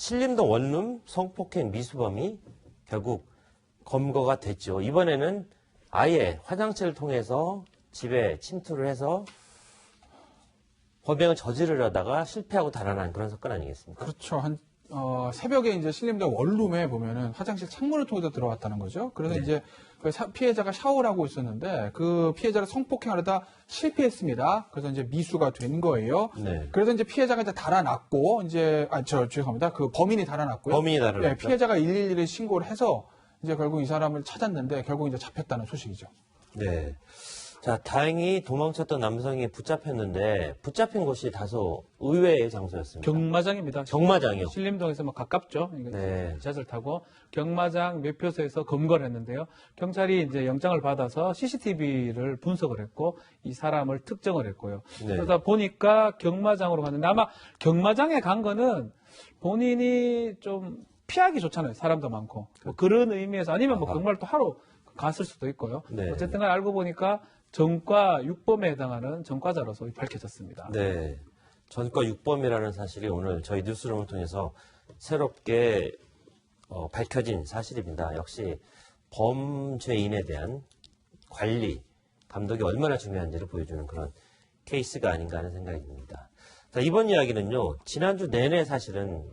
신림동 원룸 성폭행 미수범이 결국 검거가 됐죠. 이번에는 아예 화장실을 통해서 집에 침투를 해서 범행을 저지르려다가 실패하고 달아난 그런 사건 아니겠습니까? 그렇죠. 새벽에 이제 신림동 원룸에 보면은 화장실 창문을 통해서 들어왔다는 거죠. 그래서 네. 이제 그 피해자가 샤워를 하고 있었는데 그 피해자를 성폭행하려다 실패했습니다. 그래서 이제 미수가 된 거예요. 네. 그래서 이제 피해자가 이제 달아났고 죄송합니다. 그 범인이 달아났고요. 범인이 달아났죠. 네, 피해자가 112를 신고를 해서 이제 결국 이 사람을 찾았는데 결국 이제 잡혔다는 소식이죠. 네. 자, 다행히 도망쳤던 남성이 붙잡혔는데 붙잡힌 곳이 다소 의외의 장소였습니다. 경마장입니다. 경마장이요? 신림동에서 뭐 가깝죠. 네. 지하철 타고 경마장 매표소에서 검거를 했는데요. 경찰이 이제 영장을 받아서 CCTV를 분석을 했고 이 사람을 특정을 했고요. 네. 그러다 보니까 경마장으로 갔는데 아마 경마장에 간 거는 본인이 좀 피하기 좋잖아요. 사람도 많고. 뭐 그런 의미에서 아니면 뭐 경마를 또 하러 갔을 수도 있고요. 네. 어쨌든 간에 알고 보니까 전과 육범에 해당하는 전과자로서 밝혀졌습니다. 네. 전과 육범이라는 사실이 오늘 저희 뉴스룸을 통해서 새롭게 밝혀진 사실입니다. 역시 범죄인에 대한 관리, 감독이 얼마나 중요한지를 보여주는 그런 케이스가 아닌가 하는 생각이 듭니다. 자, 이번 이야기는요. 지난주 내내 사실은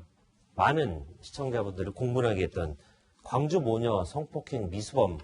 많은 시청자분들을 공분하게 했던 광주 모녀 성폭행 미수범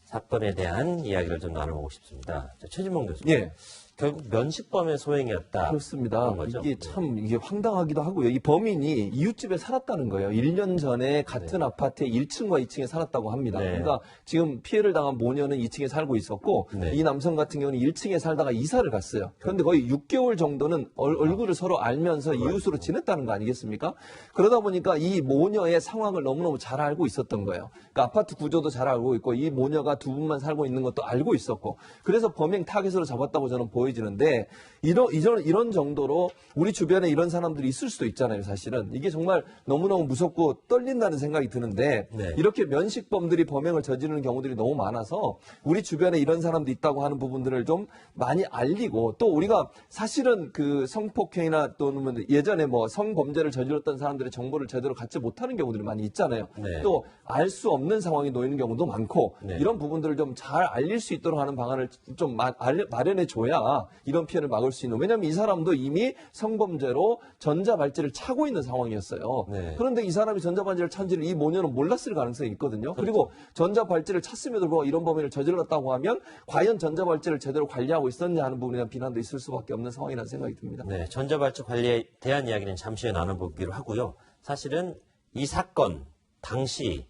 사건에 대한 이야기를 좀 나눠보고 싶습니다. 최진봉 교수님. 예. 결국 면식범의 소행이었다. 그렇습니다. 그런 거죠? 이게 참 이게 황당하기도 하고요. 이 범인이 이웃집에 살았다는 거예요. 1년 전에 같은 아파트에 1층과 2층에 살았다고 합니다. 네. 그러니까 지금 피해를 당한 모녀는 2층에 살고 있었고 네. 이 남성 같은 경우는 1층에 살다가 이사를 갔어요. 그런데 거의 6개월 정도는 얼굴을 서로 알면서 이웃으로 지냈다는 거 아니겠습니까? 그러다 보니까 이 모녀의 상황을 너무너무 잘 알고 있었던 거예요. 그러니까 아파트 구조도 잘 알고 있고 이 모녀가 두 분만 살고 있는 것도 알고 있었고 그래서 범행 타겟으로 잡았다고 저는 보여지는데 이런 정도로 우리 주변에 이런 사람들이 있을 수도 있잖아요. 사실은 이게 정말 너무너무 무섭고 떨린다는 생각이 드는데 네. 이렇게 면식범들이 범행을 저지르는 경우들이 너무 많아서 우리 주변에 이런 사람도 있다고 하는 부분들을 좀 많이 알리고 또 우리가 사실은 그 성폭행이나 또는 예전에 뭐 성범죄를 저질렀던 사람들의 정보를 제대로 갖지 못하는 경우들이 많이 있잖아요. 네. 또 알 수 없는 상황이 놓이는 경우도 많고 네. 이런 부분들을 좀 잘 알릴 수 있도록 하는 방안을 좀 마련해 줘야 이런 피해를 막을 수 있는. 왜냐하면 이 사람도 이미 성범죄로 전자발찌를 차고 있는 상황이었어요. 네. 그런데 이 사람이 전자발찌를 찬지를 이 모녀는 몰랐을 가능성이 있거든요. 그리고 전자발찌를 찼음에도 불구하고 이런 범행을 저질렀다고 하면 과연 전자발찌를 제대로 관리하고 있었냐 하는 부분에 대한 비난도 있을 수밖에 없는 상황이라는 생각이 듭니다. 네, 전자발찌 관리에 대한 이야기는 잠시 후에 나눠보기로 하고요. 사실은 이 사건 당시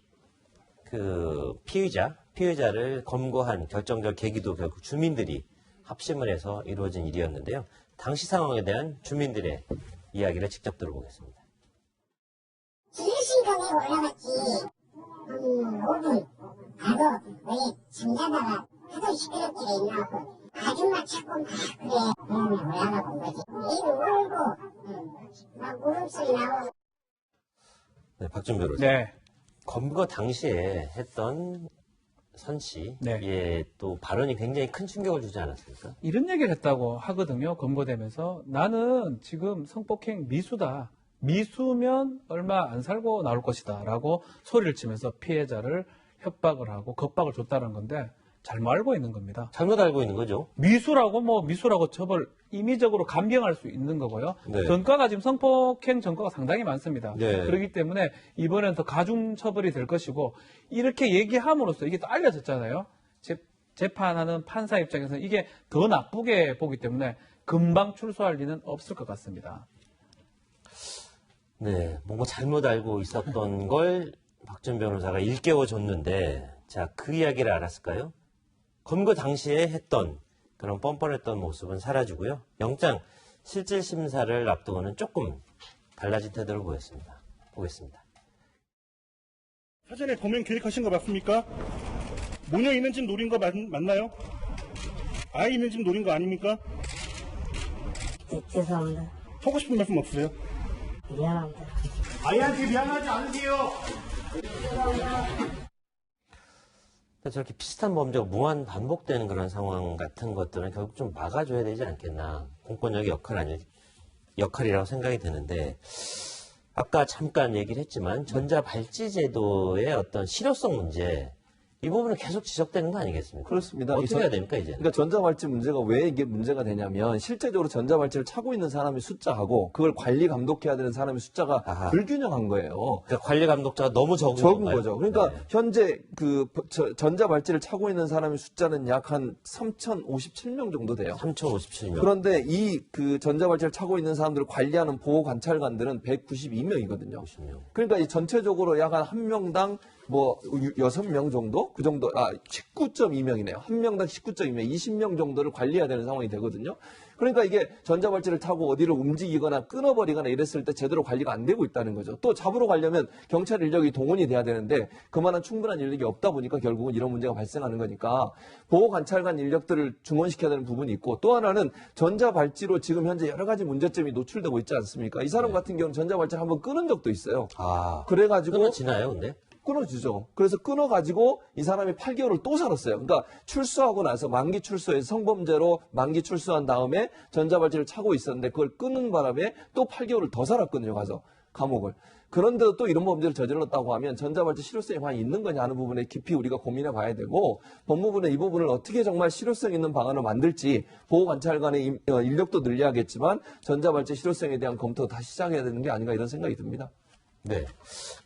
그 피의자를 검거한 결정적 계기도 결국 주민들이 합심을 해서 이루어진 일이었는데요. 당시 상황에 대한 주민들의 이야기를 직접 들어보겠습니다. 지뢰신경에 올라갔지. 5분 가도 왜 잠자다가 하도 시끄럽지가 있나 하고 아줌마 찾고 막 그래 공원에 올라가 본 거지. 입 울고 막 울음소리 나고. 네, 박준 변호사. 네. 검거 당시에 했던 선 씨, 네. 예, 또 발언이 굉장히 큰 충격을 주지 않았습니까? 이런 얘기를 했다고 하거든요. 검거되면서. 나는 지금 성폭행 미수다. 미수면 얼마 안 살고 나올 것이다. 라고 소리를 치면서 피해자를 협박을 하고 겁박을 줬다는 건데 잘못 알고 있는 겁니다. 잘못 알고 있는 거죠. 미수라고 처벌 임의적으로 감경할 수 있는 거고요. 네. 전과가 지금 성폭행 전과가 상당히 많습니다. 네. 그렇기 때문에 이번엔 더 가중 처벌이 될 것이고 이렇게 얘기함으로써 이게 또 알려졌잖아요. 재판하는 판사 입장에서는 이게 더 나쁘게 보기 때문에 금방 출소할 리는 없을 것 같습니다. 네, 뭔가 잘못 알고 있었던 걸 박준 변호사가 일깨워 줬는데, 자, 그 이야기를 알았을까요? 검거 당시에 했던 그런 뻔뻔했던 모습은 사라지고요. 영장 실질 심사를 앞두고는 조금 달라진 태도를 보였습니다. 보겠습니다. 사전에 범행 계획하신 거 맞습니까? 모녀 있는 집 노린 거 맞나요? 아이 있는 집 노린 거 아닙니까? 죄송합니다. 하고 싶은 말씀 없으세요? 미안합니다. 아이한테 미안하지 않으세요? 저렇게 비슷한 범죄가 무한 반복되는 그런 상황 같은 것들은 결국 좀 막아줘야 되지 않겠나. 공권력의 역할이라고 생각이 드는데, 아까 잠깐 얘기를 했지만 전자발찌 제도의 어떤 실효성 문제 이 부분은 계속 지적되는 거 아니겠습니까? 그렇습니다. 어떻게 해야 됩니까 이제? 그러니까 전자발찌 문제가 왜 이게 문제가 되냐면 실제적으로 전자발찌를 차고 있는 사람의 숫자하고 그걸 관리 감독해야 되는 사람의 숫자가 아하. 불균형한 거예요. 그러니까 관리 감독자가 너무 적은 건가요? 거죠. 그러니까 네. 현재 그 전자발찌를 차고 있는 사람의 숫자는 약 한 3,057명 정도 돼요. 3,057명. 그런데 이 그 전자발찌를 차고 있는 사람들을 관리하는 보호관찰관들은 192명이거든요. 90명. 그러니까 이 전체적으로 약 한 명당 뭐 6명 정도? 그 정도, 19.2명이네요. 한 명당 19.2명, 20명 정도를 관리해야 되는 상황이 되거든요. 그러니까 이게 전자발찌를 타고 어디를 움직이거나 끊어버리거나 이랬을 때 제대로 관리가 안 되고 있다는 거죠. 또 잡으러 가려면 경찰 인력이 동원이 돼야 되는데 그만한 충분한 인력이 없다 보니까 결국은 이런 문제가 발생하는 거니까 보호관찰관 인력들을 중원시켜야 되는 부분이 있고 또 하나는 전자발찌로 지금 현재 여러 가지 문제점이 노출되고 있지 않습니까? 이 사람 같은 경우는 전자발찌를 한번 끊은 적도 있어요. 그래가지고 끊어지나요, 근데? 끊어주죠. 그래서 끊어가지고 이 사람이 8개월을 또 살았어요. 그러니까 출소하고 나서 만기 출소해서 성범죄로 만기 출소한 다음에 전자발찌를 차고 있었는데 그걸 끊는 바람에 또 8개월을 더 살았거든요. 가서 감옥을. 그런데도 또 이런 범죄를 저질렀다고 하면 전자발찌 실효성이 과연 있는 거냐 하는 부분에 깊이 우리가 고민해 봐야 되고 법무부는 이 부분을 어떻게 정말 실효성 있는 방안을 만들지 보호관찰관의 인력도 늘려야겠지만 전자발찌 실효성에 대한 검토도 다시 시작해야 되는 게 아닌가 이런 생각이 듭니다. 네.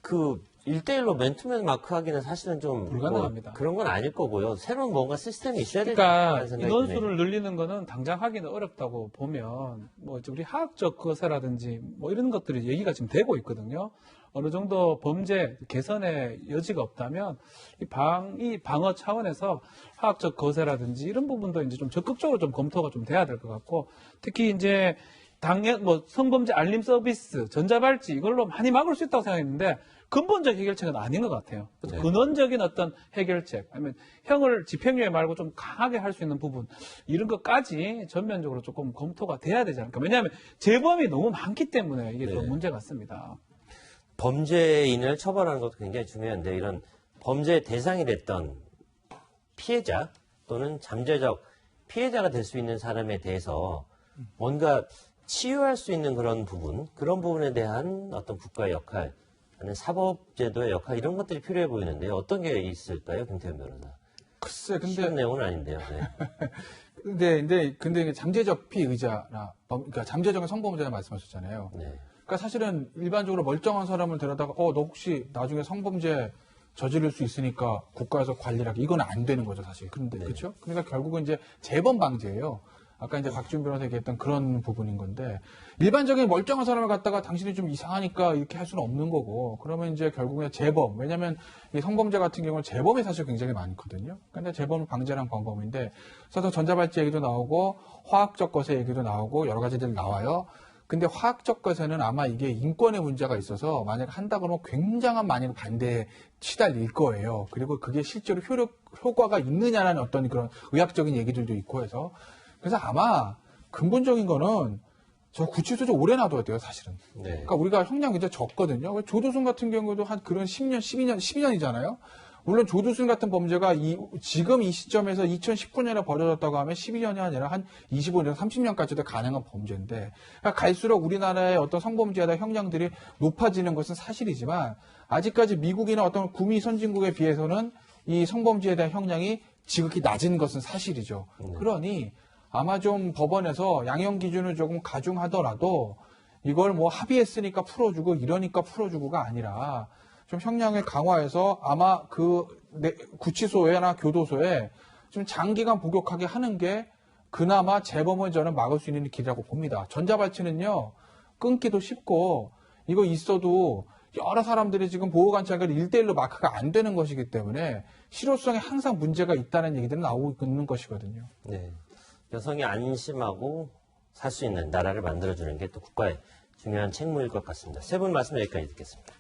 그 1대1로 맨투맨 마크 하기는 사실은 좀 불가능합니다. 뭐 그런 건 아닐 거고요. 새로운 뭔가 시스템이 있어야 그러니까 된다는 생각이 드네요. 인원수를 늘리는 거는 당장 하기는 어렵다고 보면 뭐 우리 학적 거세라든지 뭐 이런 것들이 얘기가 지금 되고 있거든요. 어느 정도 범죄 개선의 여지가 없다면 이 방어 차원에서 화학적 거세라든지 이런 부분도 이제 좀 적극적으로 좀 검토가 좀 돼야 될 것 같고 특히 이제 당연 뭐 성범죄 알림 서비스, 전자발찌 이걸로 많이 막을 수 있다고 생각했는데 근본적 해결책은 아닌 것 같아요. 그래서 네. 근원적인 어떤 해결책, 아니면 형을 집행유예 말고 좀 강하게 할 수 있는 부분 이런 것까지 전면적으로 조금 검토가 돼야 되지 않을까. 왜냐하면 재범이 너무 많기 때문에 이게 또 네. 문제 같습니다. 범죄인을 처벌하는 것도 굉장히 중요한데 이런 범죄의 대상이 됐던 피해자 또는 잠재적 피해자가 될 수 있는 사람에 대해서 뭔가 치유할 수 있는 그런 부분에 대한 어떤 국가의 역할, 아니면 사법제도의 역할 이런 것들이 필요해 보이는데요. 어떤 게 있을까요, 김태현 변호사? 글쎄, 쉬운 내용은 아닌데요. 네. 근데 이게 잠재적 피의자나, 그러니까 잠재적인 성범죄라 말씀하셨잖아요. 네. 그러니까 사실은 일반적으로 멀쩡한 사람을 데려다가, 너 혹시 나중에 성범죄 저지를 수 있으니까 국가에서 관리를 하게. 이건 안 되는 거죠, 사실. 그런데, 그렇죠? 그러니까 결국은 이제 재범 방지예요. 아까 이제 박지훈 변호사 얘기했던 그런 부분인 건데, 일반적인 멀쩡한 사람을 갖다가 당신이 좀 이상하니까 이렇게 할 수는 없는 거고, 그러면 이제 결국은 재범, 왜냐면 이 성범죄 같은 경우는 재범이 사실 굉장히 많거든요. 근데 재범을 방지하는 방법인데, 그래서 전자발찌 얘기도 나오고, 화학적 것의 얘기도 나오고, 여러 가지들 나와요. 근데 화학적 것에는 아마 이게 인권의 문제가 있어서 만약 한다 그러면 굉장한 많은 반대에 시달릴 거예요. 그리고 그게 실제로 효과가 있느냐라는 어떤 그런 의학적인 얘기들도 있고 해서. 그래서 아마 근본적인 거는 저 구치소 좀 오래 놔둬야 돼요, 사실은. 네. 그러니까 우리가 형량 굉장히 적거든요. 조두순 같은 경우도 한 그런 10년, 12년이잖아요. 물론 조두순 같은 범죄가 지금 이 시점에서 2019년에 벌어졌다고 하면 12년이 아니라 한 25년, 30년까지도 가능한 범죄인데, 그러니까 갈수록 우리나라의 어떤 성범죄에 대한 형량들이 높아지는 것은 사실이지만, 아직까지 미국이나 어떤 구미 선진국에 비해서는 이 성범죄에 대한 형량이 지극히 낮은 것은 사실이죠. 그러니 아마 좀 법원에서 양형 기준을 조금 가중하더라도 이걸 뭐 합의했으니까 풀어주고 이러니까 풀어주고가 아니라 좀 형량을 강화해서 아마 그 구치소나 교도소에 좀 장기간 복역하게 하는 게 그나마 재범을 저는 막을 수 있는 길이라고 봅니다. 전자발찌는요, 끊기도 쉽고 이거 있어도 여러 사람들이 지금 보호관찰관 1대1로 마크가 안 되는 것이기 때문에 실효성에 항상 문제가 있다는 얘기들은 나오고 있는 것이거든요. 네. 여성이 안심하고 살 수 있는 나라를 만들어주는 게 또 국가의 중요한 책무일 것 같습니다. 세 분 말씀 여기까지 듣겠습니다.